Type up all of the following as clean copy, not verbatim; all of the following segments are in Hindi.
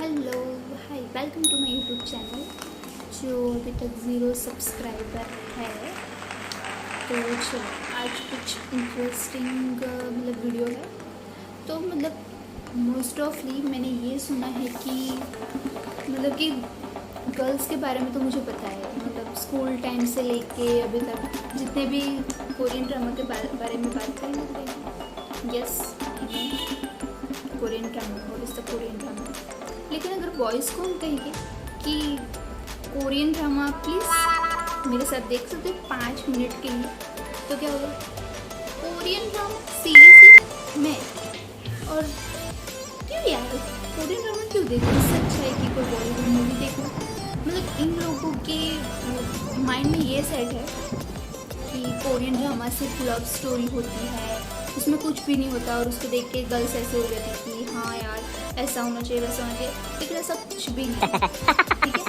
Hello hi welcome to my YouTube channel जो अभी तक 0 सब्सक्राइबर है। तो चलो आज कुछ इंटरेस्टिंग वीडियो है। तो मोस्ट ऑफली मैंने ये सुना है कि गर्ल्स के बारे में तो मुझे पता है, स्कूल टाइम से लेके अभी तक जितने भी कोरियन ड्रामा के बारे में बात करेंगे। यस, कोरियन ड्रामा और इसका कोरियन ड्रामा। लेकिन अगर बॉयज़ को हम कहेंगे कि कोरियन ड्रामा प्लीज़ मेरे साथ देख सकते 5 मिनट के लिए, तो क्या होगा? कोरियन ड्रामा सीरियसली मैं? और क्यों यार कोरियन ड्रामा क्यों देखो? इससे अच्छा है कि कोई बॉलीवुड मूवी देखो। इन लोगों के माइंड में ये सेट है कि कोरियन ड्रामा सिर्फ लव स्टोरी होती है, उसमें कुछ भी नहीं होता, और उसको देख के गर्ल्स ऐसे हो जाती है कि हाँ यार ऐसा होना चाहिए वैसा होना चाहिए। लेकिन ऐसा कुछ भी नहीं है, ठीक है?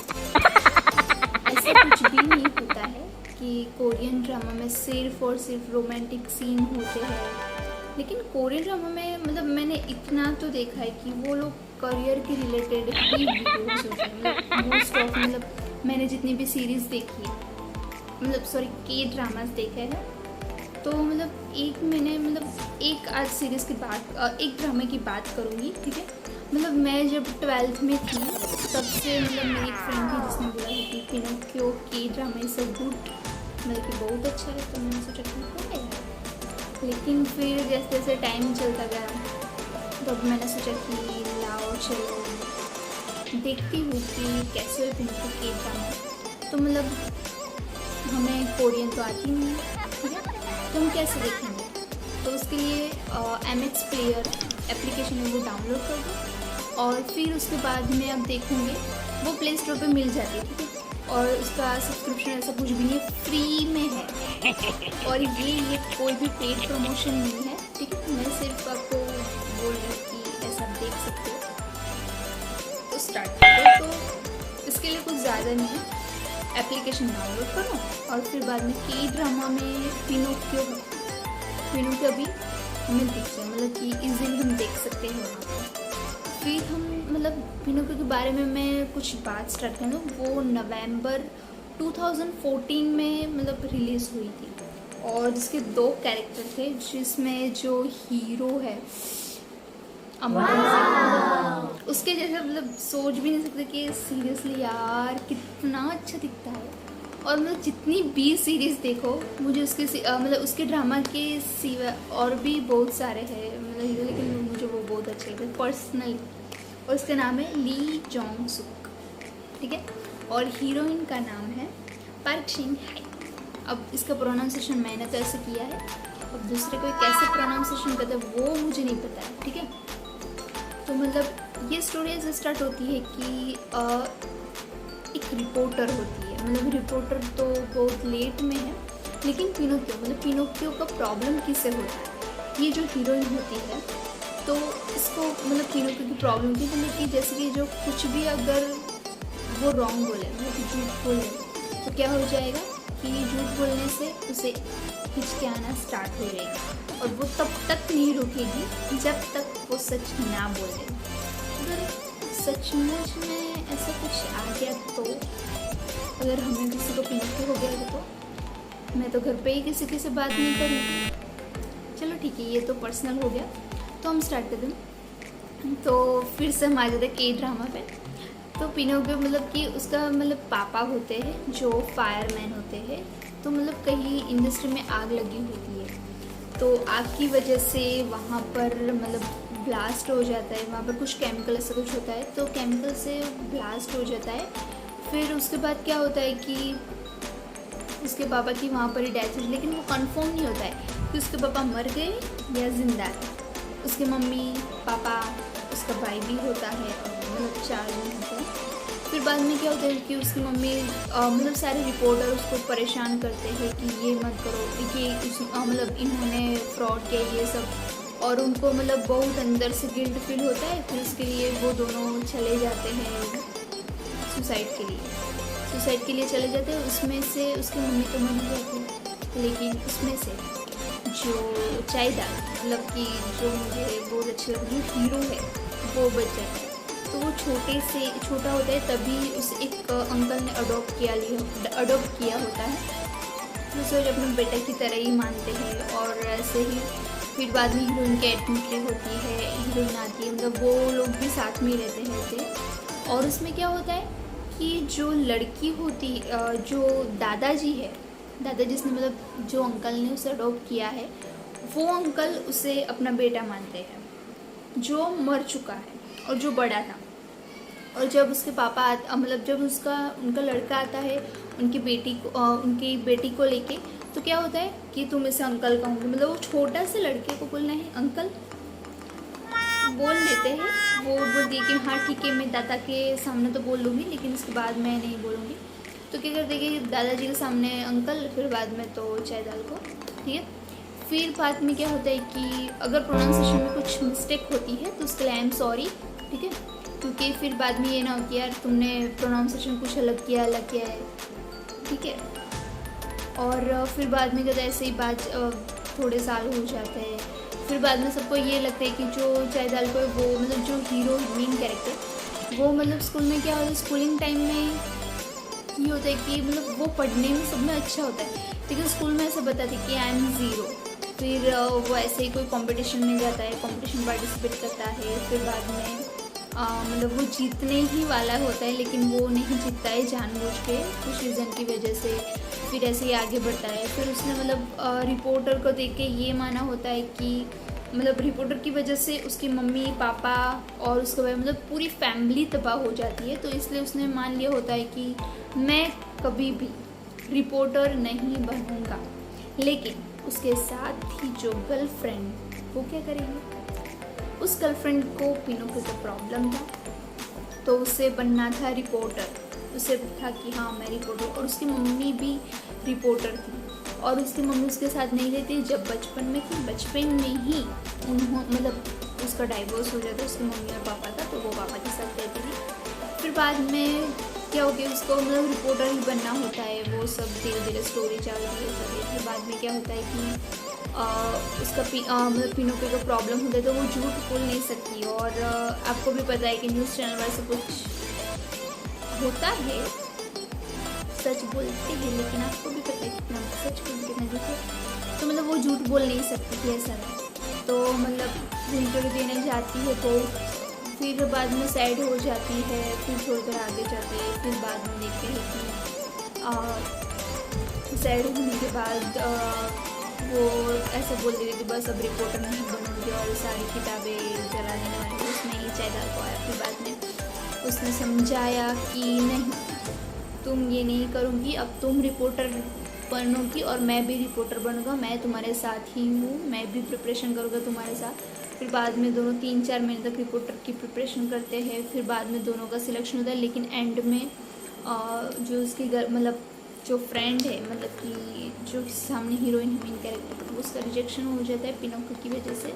ऐसा कुछ भी नहीं होता है कि कोरियन ड्रामा में सिर्फ और सिर्फ रोमांटिक सीन होते हैं। लेकिन कोरियन ड्रामा में मैंने इतना तो देखा है कि वो लोग करियर के रिलेटेड ही वीडियोस होते हैं। मोस्ट ऑफ मैंने जितनी भी सीरीज़ देखी है, के ड्रामास देखे हैं, तो एक मैंने एक आज सीरीज़ की बात, एक ड्रामे की बात करूँगी, ठीक है? मैं जब 12th में थी तब से मेरी एक फ्रेंड थी जिसने बोला है कि पिनोकियो के ड्रामा इज़ गुड, कि बहुत अच्छा है। तो मैंने सोचा कि हो गया। लेकिन फिर जैसे जैसे टाइम चलता गया तब मैंने सोचा कि लाओ चलो देखती हूँ कि कैसे है पिनोकियो के ड्रामा। तो हमें कोरियन तो आती नहीं है, ठीक है? तो हम कैसे देखेंगे? तो उसके लिए MX प्लेयर एप्लीकेशन है, वो डाउनलोड कर दो, और फिर उसके बाद में आप देखेंगे वो प्ले स्टोर पर मिल जाती है, ठीक है? और उसका सब्सक्रिप्शन ऐसा कुछ भी नहीं है, फ्री में है। और ये कोई भी पेड प्रमोशन नहीं है, ठीक है? मैं सिर्फ आपको बोल रही हूँ कि ऐसा देख सकते हो। तो स्टार्ट करो। तो इसके लिए कुछ ज़्यादा नहीं है, एप्लीकेशन डाउनलोड करो और फिर बाद में के ड्रामा में पिनोकियो भी हमें दिखते हैं, कि इजीली हम देख सकते हैं वहाँ पर। फिर हम पिनोकियो के बारे में मैं कुछ बात स्टार्ट करूँ। वो नवंबर 2014 में रिलीज़ हुई थी, और जिसके 2 कैरेक्टर थे, जिसमें जो हीरो है उसके जैसे सोच भी नहीं सकते कि सीरियसली यार कितना अच्छा दिखता है। और जितनी भी सीरीज़ देखो, मुझे उसके ड्रामा के सिवा और भी बहुत सारे हैं हीरो, लेकिन मुझे वो बहुत अच्छे लगते पर्सनली। और उसका नाम है ली जोंग सुक, ठीक है? और हीरोइन का नाम है पार्क शिन हाई। अब इसका प्रोनाउंसिएशन मैंने तो ऐसे किया है, अब दूसरे कोई कैसे प्रोनाउंसिएशन करता है वो मुझे नहीं पता है, ठीक है? तो ये स्टोरी ऐसे स्टार्ट होती है कि एक रिपोर्टर होती है, रिपोर्टर तो बहुत लेट में है, लेकिन पिनोकियो का प्रॉब्लम किससे होता है? ये जो हीरोइन होती है, तो इसको पिनोकियो की प्रॉब्लम थी कि जैसे कि जो कुछ भी अगर वो रॉन्ग बोले, झूठ बोले, तो क्या हो जाएगा कि झूठ बोलने से उसे हिचकियाना स्टार्ट हो जाएगी, और वो तब तक नहीं रुकेगी जब तक वो सच ना बोले। अगर सचमुच में ऐसा कुछ आ गया तो, अगर हमें किसी को पिनोकियो हो गया तो मैं तो घर पे ही किसी से बात नहीं करूँगी। चलो ठीक है, ये तो पर्सनल हो गया। तो हम स्टार्ट कर दें। तो फिर से हम आ जाते के ड्रामा पे। तो पिनोकियो कि उसका पापा होते हैं जो फायरमैन होते हैं। तो कहीं इंडस्ट्री में आग लगी होती है, तो आग की वजह से वहाँ पर ब्लास्ट हो जाता है, वहाँ पर कुछ केमिकल ऐसा कुछ होता है, तो केमिकल से ब्लास्ट हो जाता है। फिर उसके बाद क्या होता है कि उसके पापा की वहाँ पर ही डेथ हुई, लेकिन वो कंफर्म नहीं होता है कि उसके पापा मर गए या ज़िंदा है। उसके मम्मी पापा, उसका भाई भी होता है, और 4 जन होते हैं। फिर बाद में क्या होता है कि उसकी मम्मी सारे रिपोर्टर उसको परेशान करते हैं कि ये मत करो, कि इन्होंने फ्रॉड किया ये सब, और उनको बहुत अंदर से गिल्ट फील होता है। फिर उसके लिए वो दोनों चले जाते हैं सुसाइड के लिए चले जाते हैं। उसमें से उसकी मम्मी तो मर जाती है, लेकिन उसमें से जो चाइदा कि जो मुझे बहुत अच्छी लगती है हीरो है, वो बच जाता है। तो वो छोटा होता है तभी उस एक अंकल ने अडॉप्ट किया होता है, तो उसे अपने बेटे की तरह ही मानते हैं। और ऐसे ही फिर बाद में हीरोइन की एंट्री होती है, हीरोइन आती है, मतलब वो लोग भी साथ में रहते हैं ऐसे। और उसमें क्या होता है कि जो लड़की होती, जो दादाजी है, दादाजी जिसने मतलब जो अंकल ने उसे अडॉप्ट किया है, वो अंकल उसे अपना बेटा मानते हैं जो मर चुका है और जो बड़ा था। और जब उसके पापा मतलब जब उनका लड़का आता है उनकी बेटी को लेके, तो क्या होता है कि तुम इसे अंकल कहोगे, मतलब वो छोटा से लड़के को बोलना है अंकल बोल देते हैं। वो बोलती है कि हाँ ठीक है, मैं दादा के सामने तो बोल लूँगी लेकिन उसके बाद मैं नहीं बोलूँगी। तो क्या करते हैं कि दादाजी के सामने अंकल, फिर बाद में तो चाय दाल को, ठीक है। फिर बाद में क्या होता है कि अगर प्रोनाउंसिएशन में कुछ मिस्टेक होती है तो उसके लिए आई एम सॉरी, ठीक है, क्योंकि फिर बाद में ये ना हो कि यार तुमने प्रोनाउंसिएशन कुछ अलग किया है, ठीक है। और फिर बाद में कहते ऐसे ही बात थोड़े साल हो जाते हैं। फिर बाद में सबको ये लगता है कि जो चाय दाल को वो मतलब जो हीरो मेन कैरेक्टर, वो मतलब स्कूल में क्या होता है, स्कूलिंग टाइम में ये होता है कि मतलब वो पढ़ने में सब में अच्छा होता है, लेकिन स्कूल में ऐसे बताते कि आई एम ज़ीरो। फिर वो ऐसे ही कोई कंपटीशन में जाता है, कंपटीशन पार्टिसिपेट करता है। फिर बाद में मतलब वो जीतने ही वाला होता है लेकिन वो नहीं जीतता है जानबूझ के कुछ रीज़न की वजह से। फिर ऐसे ही आगे बढ़ता है। फिर उसने मतलब रिपोर्टर को देख के ये माना होता है कि मतलब रिपोर्टर की वजह से उसकी मम्मी पापा और उसके बाद मतलब पूरी फैमिली तबाह हो जाती है, तो इसलिए उसने मान लिया होता है कि मैं कभी भी रिपोर्टर नहीं बनूंगा। लेकिन उसके साथ ही जो गर्लफ्रेंड, वो क्या करेगी, उस गर्लफ्रेंड को पिनोकियो को प्रॉब्लम था, तो उसे बनना था रिपोर्टर। उसे था कि हाँ मैं रिपोर्टर, और उसकी मम्मी भी रिपोर्टर थी और उसकी मम्मी उसके साथ नहीं रहती। जब बचपन में में ही मतलब उसका डाइवोर्स हो जाता, उसकी मम्मी और पापा था, तो वो पापा के साथ रहती थी। फिर बाद में क्या हो गया, उसको मतलब रिपोर्टर ही बनना होता है। वो सब धीरे धीरे स्टोरी चल रही है सब। फिर बाद में क्या होता है कि उसका मतलब पिनोकियो को प्रॉब्लम होता है, तो वो झूठ बोल नहीं सकती। और आपको भी पता है कि न्यूज़ चैनल वाले से कुछ होता है, सच बोलते हैं, लेकिन आपको भी पता है कितना सच बोल कितना झूठ है, तो मतलब वो झूठ बोल नहीं सकती थी, ऐसा है। तो मतलब इंटरव्यू देने जाती है तो फिर बाद में सैड हो जाती है, फिर छोड़कर आगे जाती है। फिर बाद में देखते हैं कि सैड होने के बाद वो ऐसे बोल देती कि बस अब रिपोर्टर नहीं बनूंगी और सारी किताबें जला देने वाली, उसमें ही चाय दाल को आया। फिर बाद में उसने समझाया कि नहीं, तुम ये नहीं करूँगी, अब तुम रिपोर्टर बनोगी और मैं भी रिपोर्टर बनूँगा, मैं तुम्हारे साथ ही हूँ, मैं भी प्रिपरेशन करूँगा तुम्हारे साथ। फिर बाद में दोनों 3-4 महीने तक रिपोर्टर की प्रिपरेशन करते हैं। फिर बाद में दोनों का सिलेक्शन होता है, लेकिन एंड में जो उसकी मतलब जो फ्रेंड है, मतलब कि जो सामने हीरोइन है मेन कैरेक्टर, उसका रिजेक्शन हो जाता है पिनोकियो की वजह से।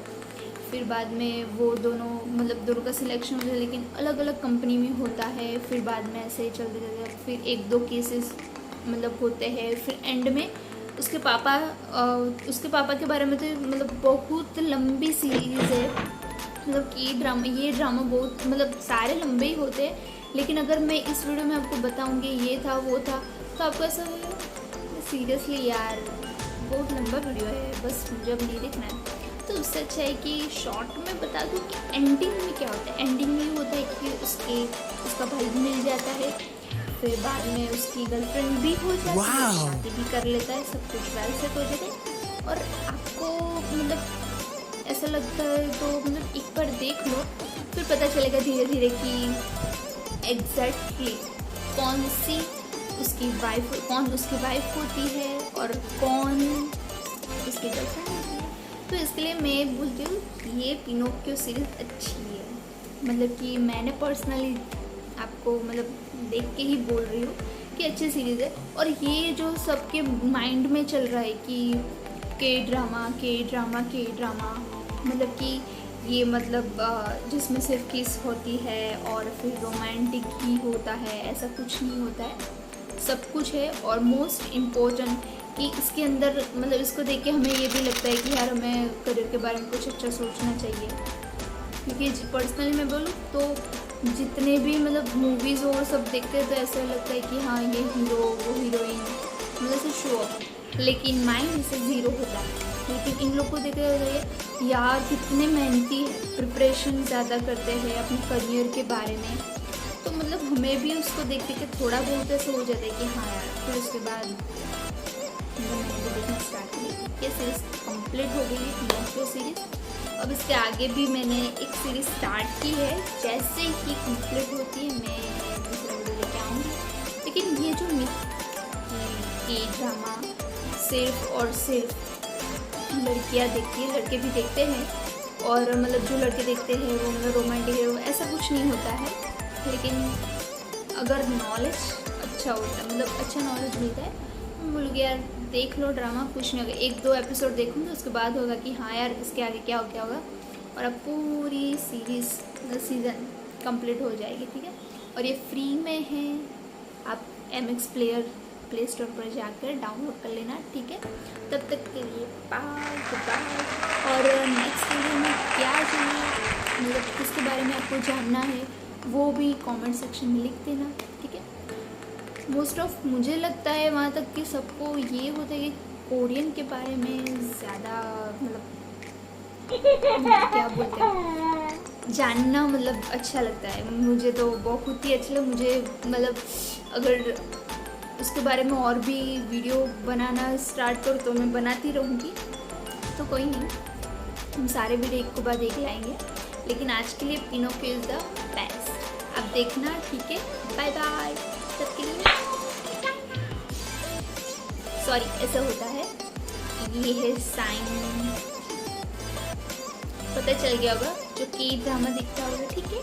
फिर बाद में वो दोनों मतलब दोनों का सिलेक्शन होता है, लेकिन अलग अलग कंपनी में होता है। फिर बाद में ऐसे ही चलते चलते फिर 1-2 केसेस मतलब होते हैं। फिर एंड में उसके पापा के बारे में तो मतलब बहुत लंबी सीरीज़ है, मतलब कि ये ड्रामा बहुत मतलब सारे लंबे ही होते हैं, लेकिन अगर मैं इस वीडियो में आपको बताऊंगी ये था वो था तो आपको ऐसा लगेगा सीरियसली यार बहुत लंबा वीडियो है, बस मुझे अब नहीं देखना है। तो उससे अच्छा है कि शॉर्ट में बता दूँ कि एंडिंग में क्या होता है। एंडिंग में ये होता है कि उसका भाई भी मिल जाता है, फिर बाद में उसकी गर्लफ्रेंड भी हो जाती है, शादी भी कर लेता है, सब कुछ वेल सेट हो जाता है। और आपको मतलब ऐसा लगता है तो मतलब एक बार देख लो, फिर पता चलेगा धीरे धीरे कि एग्जैक्टली कौन उसकी वाइफ होती है और कौन उसकी गर्लफ्रेंड होती है। तो इसके लिए मैं बोलती हूँ ये पिनोकियो सीरीज़ अच्छी है, मतलब कि मैंने पर्सनली आपको मतलब देख के ही बोल रही हूँ कि अच्छी सीरीज़ है। और ये जो सबके माइंड में चल रहा है कि के ड्रामा मतलब कि ये मतलब जिसमें सिर्फ किस होती है और फिर रोमांटिक ही होता है, ऐसा कुछ नहीं होता है, सब कुछ है। और मोस्ट इम्पोर्टेंट कि इसके अंदर मतलब इसको देख के हमें ये भी लगता है कि यार हमें करियर के बारे में कुछ अच्छा सोचना चाहिए, क्योंकि पर्सनली मैं बोलूँ तो जितने भी मतलब मूवीज़ और सब देखते हैं तो ऐसा लगता है कि हाँ ये हीरो वो हीरोइन मतलब से शो ऑफ, लेकिन माइंड इससे ज़ीरो होता है। लेकिन इन लोग को देखते हुए यार कितने मेहनती है, प्रिपरेशन ज़्यादा करते हैं अपने करियर के बारे में, तो मतलब हमें भी उसको देख के थोड़ा बहुत ऐसा हो जाता है कि हाँ यार। फिर उसके बाद मैंने तो देखना स्टार्ट की, ये सीरीज़ कंप्लीट हो गई है, नॉस्टो सीरीज़। अब इसके आगे भी मैंने एक सीरीज़ स्टार्ट की है, जैसे ही कंप्लीट होती है मैं दूसरा वीडियो लेके आऊँगी। लेकिन ये जो के ड्रामा सिर्फ और सिर्फ लड़कियाँ देखती है, लड़के भी देखते हैं, और मतलब जो लड़के देखते हैं वो मतलब रोमांटिक है, ऐसा कुछ नहीं होता है। लेकिन अगर नॉलेज अच्छा होता है, मतलब अच्छा नॉलेज मिलता है, मैं बोलूँगी यार देख लो ड्रामा, कुछ नहीं होगा। 1-2 एपिसोड देखूँगी उसके बाद होगा कि हाँ यार इसके आगे क्या होगा, और अब पूरी सीरीज़ सीज़न कंप्लीट हो जाएगी, ठीक है। और ये फ्री में है, आप MX प्लेयर प्ले स्टोर पर जाकर डाउनलोड कर लेना, ठीक है। तब तक के लिए बाय बाय। और नेक्स्ट वीडियो में क्या चाहिए, मतलब किसके बारे में आपको जानना है, वो भी कमेंट सेक्शन में लिख देना, ठीक है। मोस्ट ऑफ मुझे लगता है वहाँ तक कि सबको ये होता है कि कोरियन के बारे में ज़्यादा मतलब क्या बोलते हैं, जानना मतलब अच्छा लगता है। मुझे तो बहुत ही अच्छा लगा, मुझे मतलब अगर उसके बारे में और भी वीडियो बनाना स्टार्ट करूँ तो मैं बनाती रहूँगी, तो कोई नहीं, हम सारे वीडियो एक के बाद एक लाएंगे। लेकिन आज के लिए पिनोकियो इज़ द बेस्ट, आप देखना, ठीक है। बाय बाय, तब के लिए सॉरी, ऐसा होता है, ये है साइन, पता चल गया होगा जो के ड्रामा दिखता होगा, ठीक है।